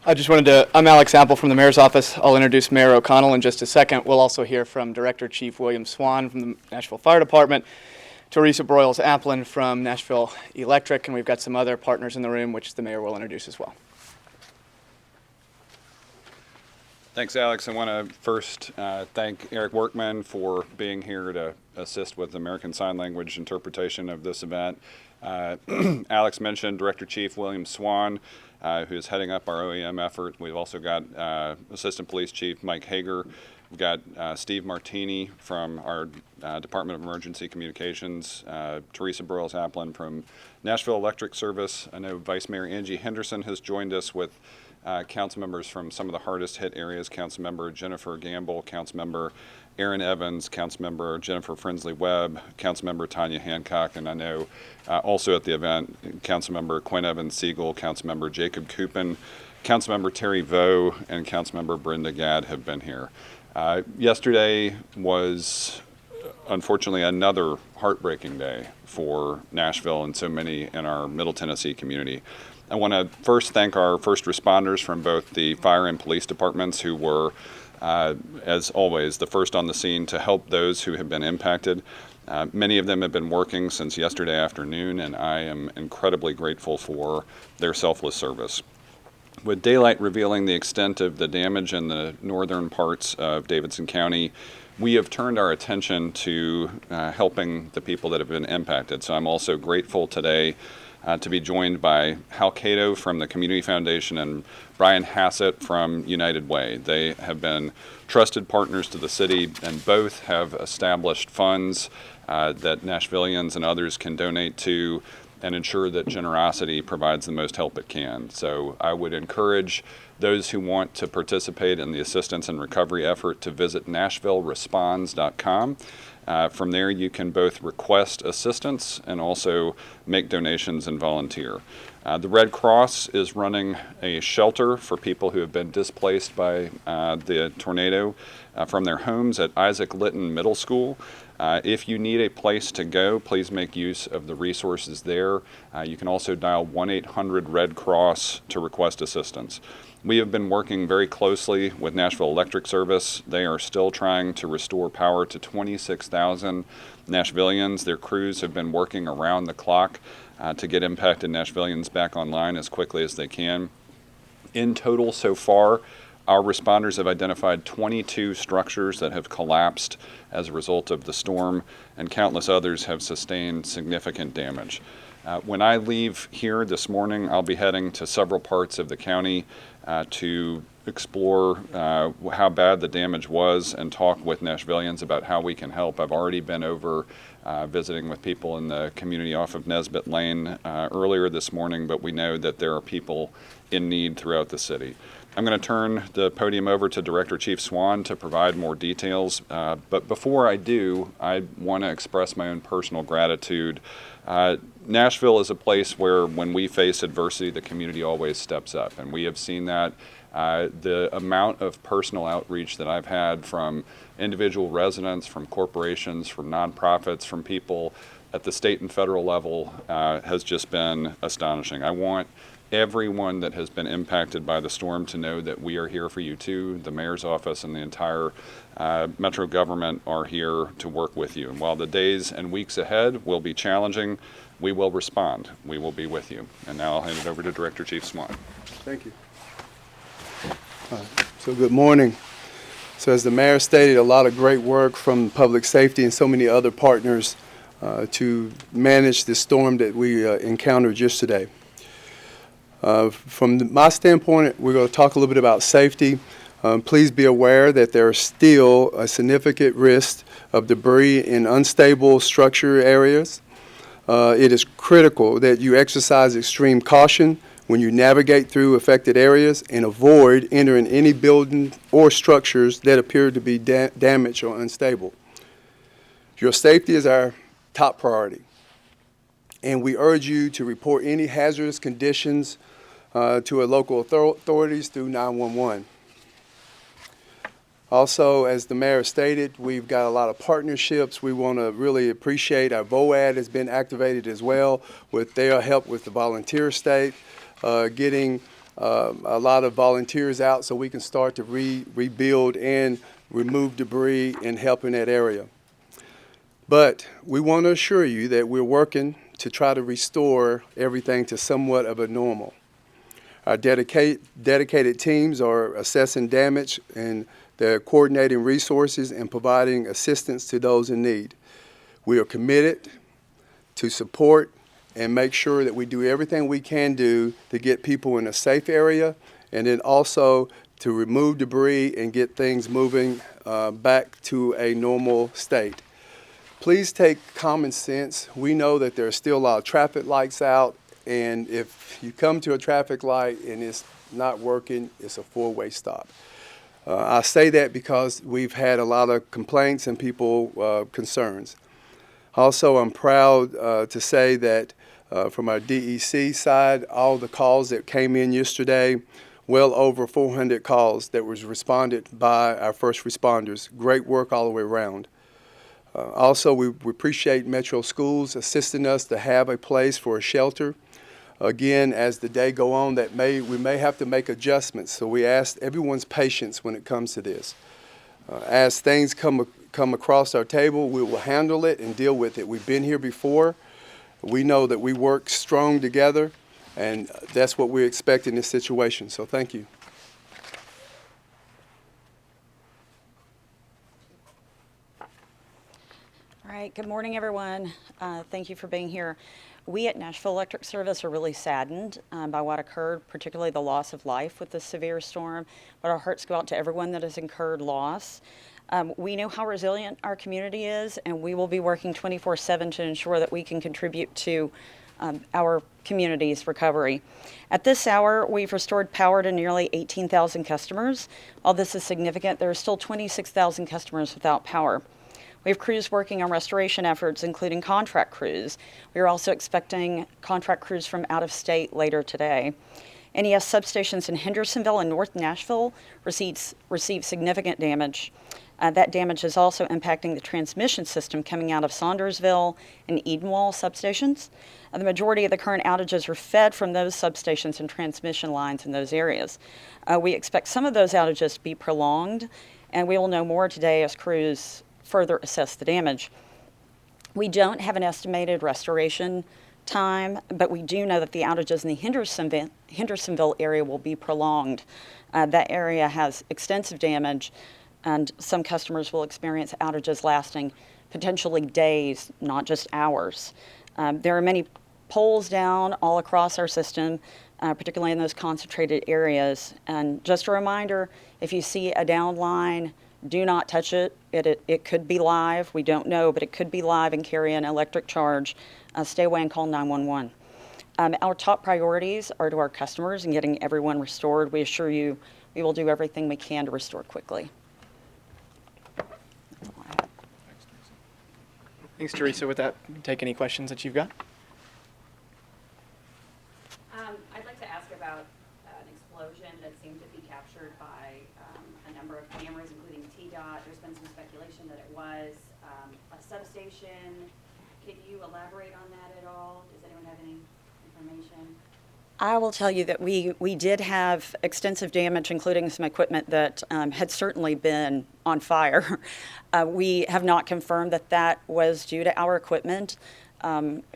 I'm Alex Ample from the Mayor's Office. I'll introduce Mayor O'Connell in just a second. We'll also hear from Director Chief William Swan from the Nashville Fire Department, Teresa Broyles-Applin from Nashville Electric, and we've got some other partners in the room, which the Mayor will introduce as well. Thanks, Alex. I want to first thank Eric Workman for being here to assist with American Sign Language interpretation of this event. Alex mentioned Director Chief William Swan, who's heading up our OEM effort. We've also got Assistant Police Chief Mike Hager. We've got Steve Martini from our Department of Emergency Communications, Teresa Broyles-Applin from Nashville Electric Service. I know Vice Mayor Angie Henderson has joined us with council members from some of the hardest hit areas, Councilmember Jennifer Gamble, Councilmember Aaron Evans, Councilmember Jennifer Frinsley-Webb, Councilmember Tanya Hancock, and I know also at the event, Councilmember Quinn Evans-Siegel, Councilmember Jacob Coupin, Councilmember Terry Vo, and Councilmember Brenda Gadd have been here. Yesterday was unfortunately another heartbreaking day for Nashville and so many in our Middle Tennessee community. I want to first thank our first responders from both the fire and police departments who were, as always, the first on the scene to help those who have been impacted. Many of them have been working since yesterday afternoon, and I am incredibly grateful for their selfless service. With daylight revealing the extent of the damage in the northern parts of Davidson County, we have turned our attention to helping the people that have been impacted. So I'm also grateful today to be joined by Hal Cato from the Community Foundation and Brian Hassett from United Way. They have been trusted partners to the city, and both have established funds that Nashvillians and others can donate to and ensure that generosity provides the most help it can. So I would encourage those who want to participate in the assistance and recovery effort to visit NashvilleResponds.com. From there, you can both request assistance and also make donations and volunteer. The Red Cross is running a shelter for people who have been displaced by the tornado from their homes at Isaac Litton Middle School. If you need a place to go, please make use of the resources there. You can also dial 1-800-RED-CROSS to request assistance. We have been working very closely with Nashville Electric Service. They are still trying to restore power to 26,000 Nashvillians. Their crews have been working around the clock to get impacted Nashvillians back online as quickly as they can. In total so far, our responders have identified 22 structures that have collapsed as a result of the storm, and countless others have sustained significant damage. When I leave here this morning, I'll be heading to several parts of the county to explore how bad the damage was and talk with Nashvillians about how we can help. I've already been over visiting with people in the community off of Nesbitt Lane earlier this morning, but we know that there are people in need throughout the city. I'm going to turn the podium over to Director Chief Swan to provide more details, but before I do, I want to express my own personal gratitude. Nashville is a place where when we face adversity, the community always steps up, and we have seen that. The amount of personal outreach that I've had from individual residents, from corporations, from nonprofits, from people at the state and federal level has just been astonishing. I want everyone that has been impacted by the storm to know that we are here for you too. The mayor's office and the entire metro government are here to work with you. And while the days and weeks ahead will be challenging, we will respond. We will be with you. And now I'll hand it over to Director Chief Swan. Thank you. So good morning. So as the mayor stated, a lot of great work from public safety and so many other partners to manage the storm that we encountered yesterday. From my standpoint, we're going to talk a little bit about safety. Please be aware that there is still a significant risk of debris in unstable structure areas. It is critical that you exercise extreme caution when you navigate through affected areas and avoid entering any building or structures that appear to be damaged or unstable. Your safety is our top priority, and we urge you to report any hazardous conditions to our local authorities through 911. Also, as the mayor stated, we've got a lot of partnerships. We want to really appreciate our VOAD has been activated as well with their help with the volunteer state, getting a lot of volunteers out so we can start to rebuild and remove debris and help in that area. But we want to assure you that we're working to try to restore everything to somewhat of a normal. Our dedicated teams are assessing damage and they're coordinating resources and providing assistance to those in need. We are committed to support and make sure that we do everything we can do to get people in a safe area and then also to remove debris and get things moving back to a normal state. Please take common sense. We know that there are still a lot of traffic lights out, and if you come to a traffic light and it's not working, it's a four-way stop. I say that because we've had a lot of complaints and people concerns. Also, I'm proud to say that from our DEC side, all the calls that came in yesterday, well over 400 calls that was responded by our first responders. Great work all the way around. Also, we appreciate Metro Schools assisting us to have a place for a shelter. Again, as the day go on, we may have to make adjustments. So we ask everyone's patience when it comes to this. As things come across our table, we will handle it and deal with it. We've been here before. We know that we work strong together, and that's what we expect in this situation. So thank you. All right, good morning, everyone. Thank you for being here. We at Nashville Electric Service are really saddened by what occurred, particularly the loss of life with this severe storm, but our hearts go out to everyone that has incurred loss. We know how resilient our community is, and we will be working 24/7 to ensure that we can contribute to our community's recovery. At this hour, we've restored power to nearly 18,000 customers. While this is significant, there are still 26,000 customers without power. We have crews working on restoration efforts, including contract crews. We are also expecting contract crews from out of state later today. NES substations in Hendersonville and North Nashville received significant damage. That damage is also impacting the transmission system coming out of Saundersville and Edenwall substations. The majority of the current outages are fed from those substations and transmission lines in those areas. We expect some of those outages to be prolonged, and we will know more today as crews further assess the damage. We don't have an estimated restoration time, but we do know that the outages in the Hendersonville area will be prolonged. That area has extensive damage, and some customers will experience outages lasting potentially days, not just hours. There are many poles down all across our system, particularly in those concentrated areas. And just a reminder, if you see a down line, do not touch it. It could be live. We don't know, but it could be live and carry an electric charge. Stay away and call 911. Our top priorities are to our customers and getting everyone restored. We assure you we will do everything we can to restore quickly. That's all I have. Thanks, Teresa. With that, take any questions that you've got. I'd like to ask about an explosion that seemed to be captured by a number of cameras, including TDOT. There's been some speculation that it was a substation. Could you elaborate on that at all? Does anyone have any information? I will tell you that we did have extensive damage, including some equipment that had certainly been on fire. We have not confirmed that that was due to our equipment.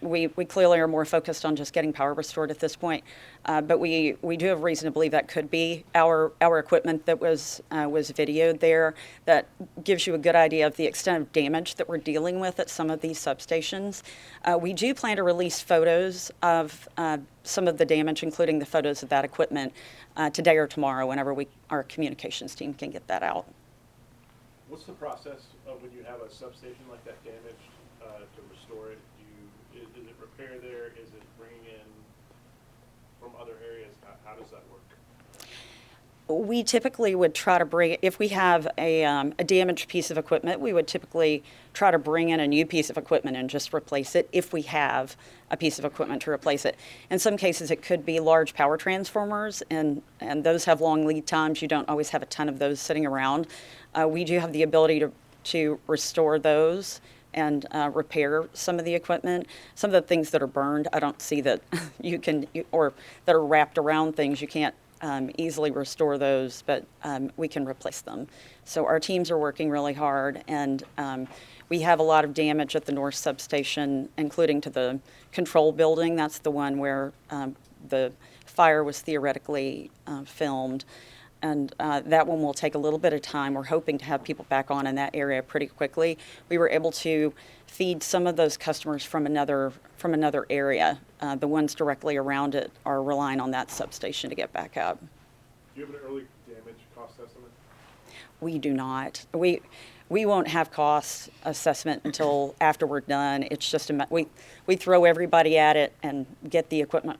We clearly are more focused on just getting power restored at this point, but we do have reason to believe that could be our equipment that was videoed there. That gives you a good idea of the extent of damage that we're dealing with at some of these substations. We do plan to release photos of some of the damage, including the photos of that equipment, today or tomorrow, whenever our communications team can get that out. What's the process of when you have a substation like that damaged to restore it? Is it repair there? Is it bringing in from other areas? How does that work? We typically would try to bring, if we have a damaged piece of equipment, we would typically try to bring in a new piece of equipment and just replace it if we have a piece of equipment to replace it. In some cases, it could be large power transformers, and those have long lead times. You don't always have a ton of those sitting around. We do have the ability to restore those and repair some of the equipment. Some of the things that are burned, I don't see that you can, or that are wrapped around things, you can't easily restore those, but we can replace them. So our teams are working really hard, and we have a lot of damage at the north substation, including to the control building. That's the one where the fire was theoretically filmed. And that one will take a little bit of time. We're hoping to have people back on in that area pretty quickly. We were able to feed some of those customers from another area. The ones directly around it are relying on that substation to get back up. Do you have an early damage cost estimate? We do not. We won't have cost assessment until after we're done. It's just we throw everybody at it and get the equipment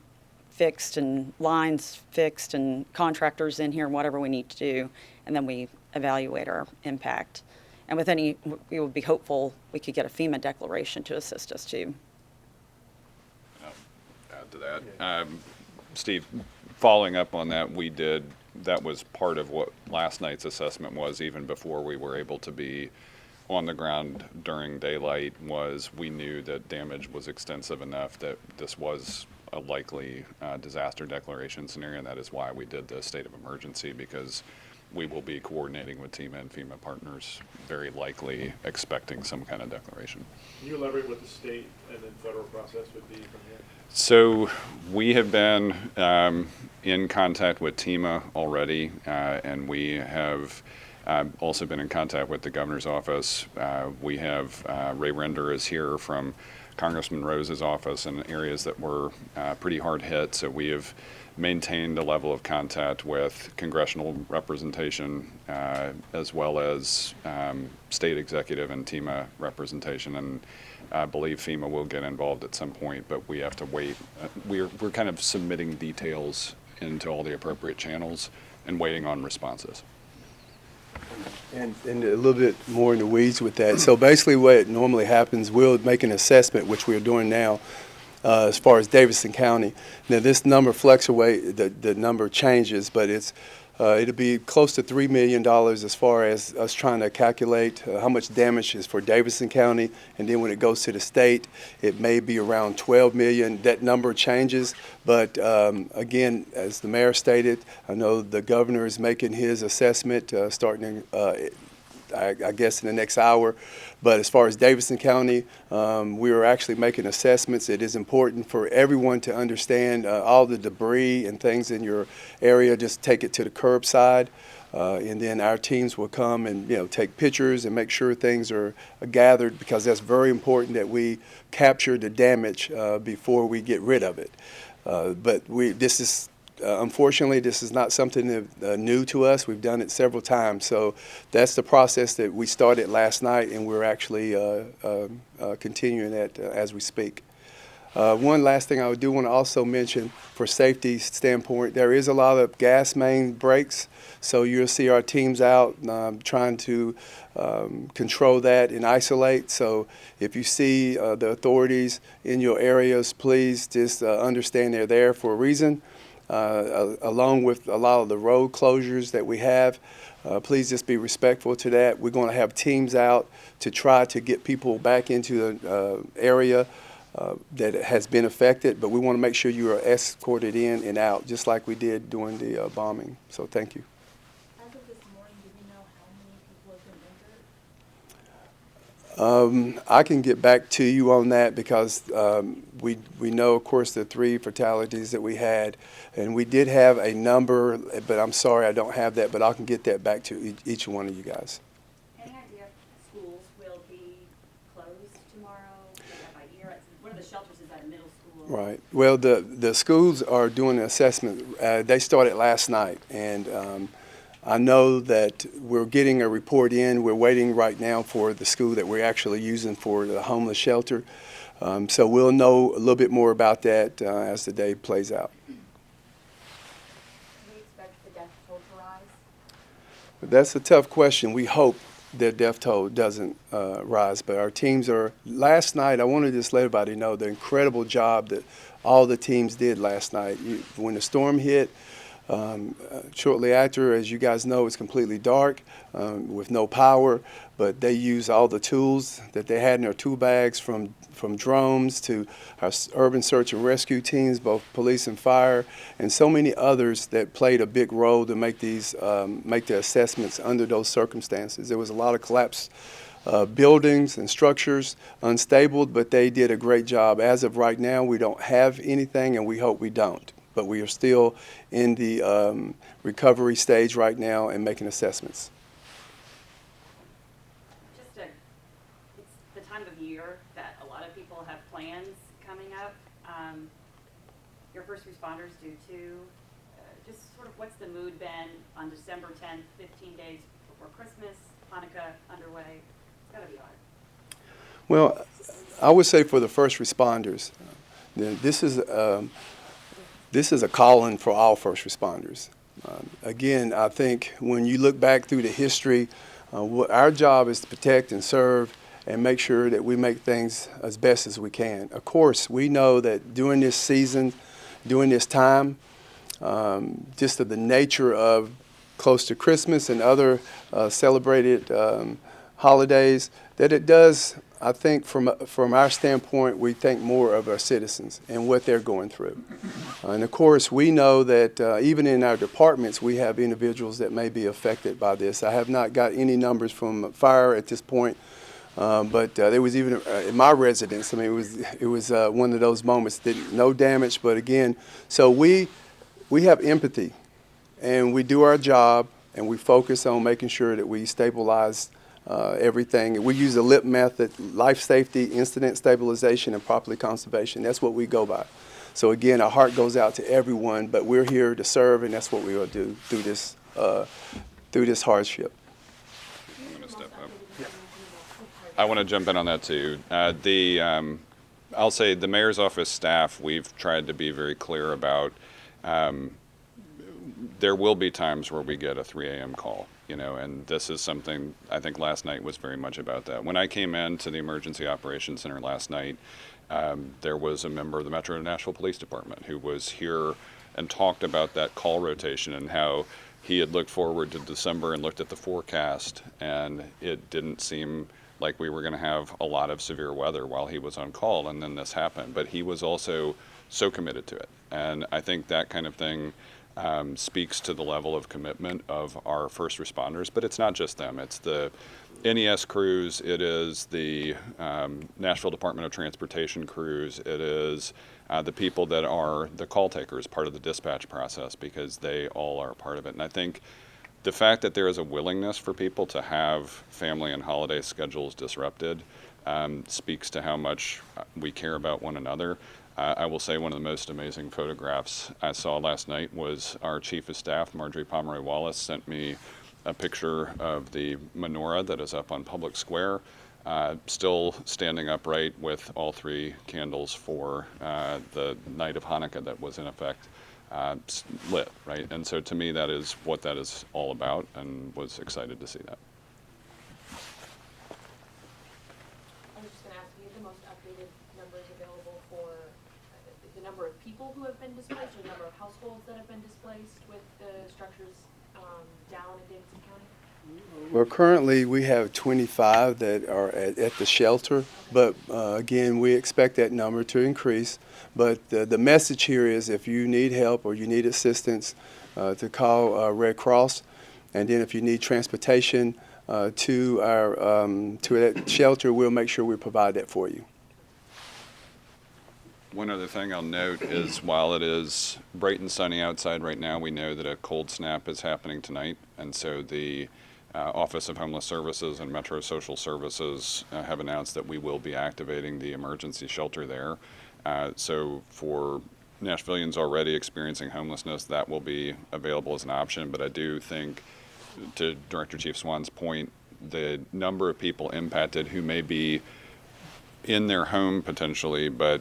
fixed and lines fixed and contractors in here and whatever we need to do, and then we evaluate our impact. And with any, we would be hopeful we could get a FEMA declaration to assist us too. Add to that. Steve, following up on that, that was part of what last night's assessment was, even before we were able to be on the ground during daylight, was we knew that damage was extensive enough that this was a likely disaster declaration scenario, and that is why we did the state of emergency, because we will be coordinating with TEMA and FEMA partners, very likely expecting some kind of declaration. Can you elaborate what the state and then federal process would be from here? So we have been in contact with TEMA already, and we have also been in contact with the governor's office. We have Ray Render is here from Congressman Rose's office in areas that were pretty hard hit. So we have maintained a level of contact with congressional representation as well as state executive and TEMA representation. And I believe FEMA will get involved at some point, but we have to wait. We're kind of submitting details into all the appropriate channels and waiting on responses. And a little bit more in the weeds with that. So basically what normally happens, we'll make an assessment, which we're doing now, as far as Davidson County. Now this number fluctuates, the number changes, but it'll be close to $3 million as far as us trying to calculate how much damage is for Davidson County. And then when it goes to the state, it may be around 12 million. That number changes. But again, as the mayor stated, I know the governor is making his assessment starting I guess in the next hour. But as far as Davidson County, we are actually making assessments. It is important for everyone to understand all the debris and things in your area. Just take it to the curbside, and then our teams will come and take pictures and make sure things are gathered, because that's very important that we capture the damage before we get rid of it. But this is. Unfortunately, this is not something that, new to us. We've done it several times. So that's the process that we started last night, and we're actually continuing that as we speak. One last thing I do want to also mention, for safety standpoint, there is a lot of gas main breaks. So you'll see our teams out trying to control that and isolate. So if you see the authorities in your areas, please just understand they're there for a reason. Along with a lot of the road closures that we have, please just be respectful to that. We're going to have teams out to try to get people back into the area that has been affected, but we want to make sure you are escorted in and out, just like we did during the bombing. So thank you. As of this morning, do we know how many people have been injured? I can get back to you on that, because we know, of course, the 3 fatalities that we had, and we did have a number, but I'm sorry I don't have that, but I can get that back to each one of you guys. Any idea if schools will be closed tomorrow? By year? One of the shelters is at a middle school. Right. Well, the schools are doing an assessment. They started last night, and I know that we're getting a report in. We're waiting right now for the school that we're actually using for the homeless shelter. So we'll know a little bit more about that as the day plays out. Do we expect the death toll to rise? That's a tough question. We hope the death toll doesn't rise, but our teams are. Last night, I want to just let everybody know the incredible job that all the teams did last night. When the storm hit, Shortly after, as you guys know, it's completely dark with no power, but they use all the tools that they had in their tool bags, from drones to our urban search and rescue teams, both police and fire, and so many others that played a big role to make make the assessments under those circumstances. There was a lot of collapsed buildings and structures, unstable, but they did a great job. As of right now, we don't have anything, and we hope we don't. But we are still in the recovery stage right now and making assessments. It's the time of year that a lot of people have plans coming up. Your first responders do too. Just sort of what's the mood been on December 10th, 15 days before Christmas, Hanukkah underway? It's got to be hard. Well, I would say for the first responders, this is a calling for all first responders. Again, I think when you look back through the history, our job is to protect and serve and make sure that we make things as best as we can. Of course, we know that during this season, during this time, just of the nature of close to Christmas and other celebrated holidays, that it does, I think from our standpoint, we think more of our citizens and what they're going through. And of course, we know that even in our departments, we have individuals that may be affected by this. I have not got any numbers from fire at this point, but there was even in my residence, I mean, it was one of those moments that no damage, but again, so we have empathy, and we do our job, and we focus on making sure that we stabilize everything. We use the LIP method: life safety, incident stabilization, and property conservation. That's what we go by. So again, our heart goes out to everyone, but we're here to serve, and that's what we will do through this hardship. I'm going to step up. I want to jump in on that too. I'll say the mayor's office staff, we've tried to be very clear about there will be times where we get a 3 a.m. call, and this is something, I think last night was very much about that. When I came into the Emergency Operations Center last night, there was a member of the Metro Nashville Police Department who was here and talked about that call rotation and how he had looked forward to December and looked at the forecast, and it didn't seem like we were going to have a lot of severe weather while he was on call, and then this happened. But he was also so committed to it, and I think that kind of thing speaks to the level of commitment of our first responders. But it's not just them. It's the NES crews. It is the Nashville Department of Transportation crews. It is the people that are the call takers, part of the dispatch process, because they all are part of it. And I think the fact that there is a willingness for people to have family and holiday schedules disrupted speaks to how much we care about one another. I will say one of the most amazing photographs I saw last night was our Chief of Staff, Marjorie Pomeroy Wallace, sent me a picture of the menorah that is up on Public Square, still standing upright with all 3 candles for the night of Hanukkah that was in effect lit, right? And so to me, that is what that is all about, and was excited to see that. I was just going to ask you the most updated numbers available for the number of people who have been displaced, or the number of households that have been displaced with the structures down in Davidson County? Well, currently we have 25 that are at the shelter, but again, we expect that number to increase. But the message here is, if you need help or you need assistance, to call Red Cross, and then if you need transportation to that shelter, we'll make sure we provide that for you. One other thing I'll note is, while it is bright and sunny outside right now, we know that a cold snap is happening tonight, and so the Office of Homeless Services and Metro Social Services have announced that we will be activating the emergency shelter there. So for Nashvillians already experiencing homelessness, that will be available as an option. But I do think, to Director Chief Swan's point, the number of people impacted who may be in their home potentially, but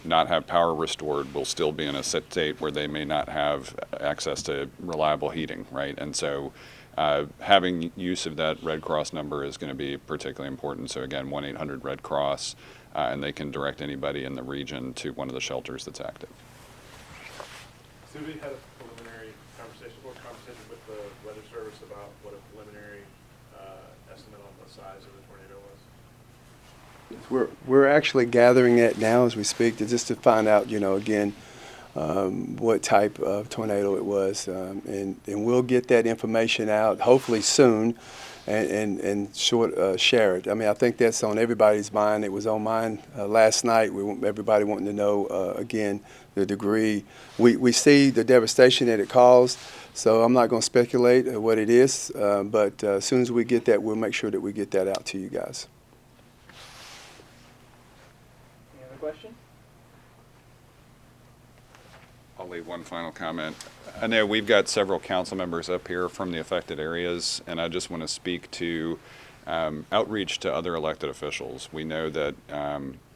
not have power restored, will still be in a state where they may not have access to reliable heating, right? And so having use of that Red Cross number is going to be particularly important. So again, 1-800-RED CROSS, and they can direct anybody in the region to one of the shelters that's active. So we had a preliminary conversation with the Weather Service about what a preliminary estimate on the size of the tornado was? We're actually gathering that now as we speak, just to find out, again, what type of tornado it was, and we'll get that information out hopefully soon, and share it. I mean, I think that's on everybody's mind. It was on mine last night. Everybody wanting to know again the degree. We see the devastation that it caused, so I'm not going to speculate what it is, but as soon as we get that, we'll make sure that we get that out to you guys. Any other question? I'll leave one final comment. I know we've got several council members up here from the affected areas, and I just want to speak to outreach to other elected officials. We know that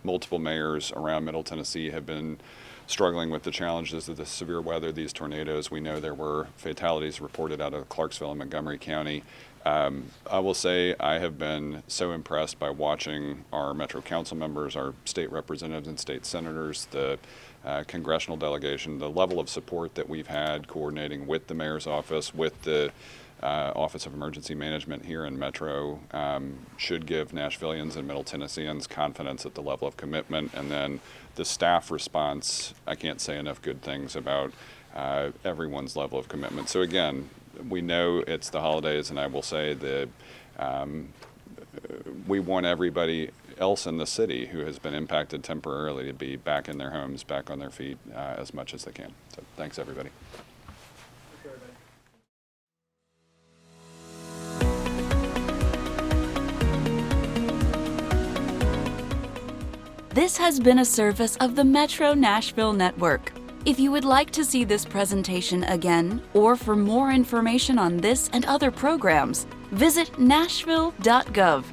multiple mayors around Middle Tennessee have been struggling with the challenges of the severe weather, these tornadoes. We know there were fatalities reported out of Clarksville and Montgomery County. I will say I have been so impressed by watching our Metro Council members, our state representatives and state senators, the congressional delegation, the level of support that we've had coordinating with the mayor's office, with the Office of Emergency Management here in Metro, should give Nashvillians and Middle Tennesseans confidence at the level of commitment. And then the staff response, I can't say enough good things about everyone's level of commitment. So again, we know it's the holidays, and I will say that we want everybody else in the city who has been impacted temporarily to be back in their homes, back on their feet as much as they can. So thanks, everybody. This has been a service of the Metro Nashville Network. If you would like to see this presentation again, or for more information on this and other programs, visit nashville.gov